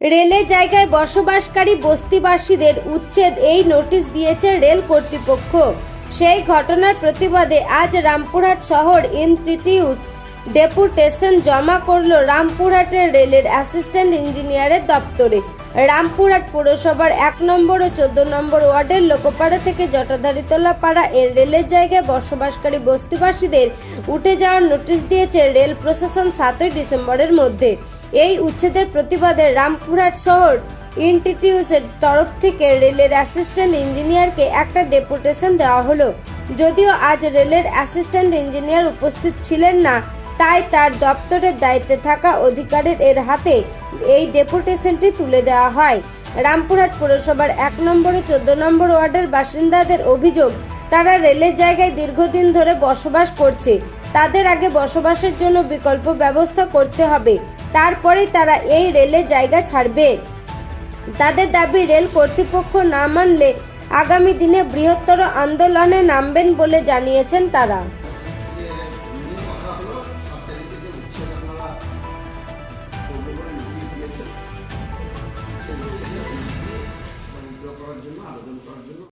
রেলের জায়গায় বসবাসকারী বস্তিবাসীদের উচ্ছেদ এই নোটিশ দিয়েছে রেল কর্তৃপক্ষ। সেই ঘটনার প্রতিবাদে আজ রামপুরহাট শহর ইনস্টিটিউট ডেপুটেশন জমা করল রামপুরহাটের রেলের অ্যাসিস্ট্যান্ট ইঞ্জিনিয়ারের দপ্তরে। রামপুরহাট পুরসভার 1 নম্বর ও 14 নম্বর ওয়ার্ডের লোকপাড়া থেকে জটাধারীতলা পাড়া এর রেলের জায়গায় বসবাসকারী বস্তিবাসীদের উঠে যাওয়ার নোটিশ দিয়েছে রেল প্রশাসন 7ই ডিসেম্বরের মধ্যে। এই উচ্ছেদের প্রতিবাদে রামপুরহাট শহর ইনস্টিটিউটের তরফ থেকে রেলের অ্যাসিস্ট্যান্ট ইঞ্জিনিয়ারকে একটা ডেপুটেশন দেওয়া হলো। যদিও আজ রেলের অ্যাসিস্ট্যান্ট ইঞ্জিনিয়ার উপস্থিত ছিলেন না, তাই তার দপ্তরের দায়িত্বে থাকা অধিকারীর এর হাতে এই ডেপুটেশনটি তুলে দেওয়া হয়। রামপুরহাট পুরসভার 1 নম্বর ও 14 নম্বর ওয়ার্ডের বাসিন্দাদের অভিযোগ, তারা রেলের জায়গায় দীর্ঘদিন ধরে বসবাস করছে। তাদের আগে বসবাসের জন্য বিকল্প ব্যবস্থা করতে হবে, তারপরেই তারা এই রেলের জায়গা ছাড়বে। তাদের দাবি, রেল কর্তৃপক্ষ না মানলে আগামী দিনে বৃহত্তর আন্দোলনে নামবেন বলে জানিয়েছেন তারা।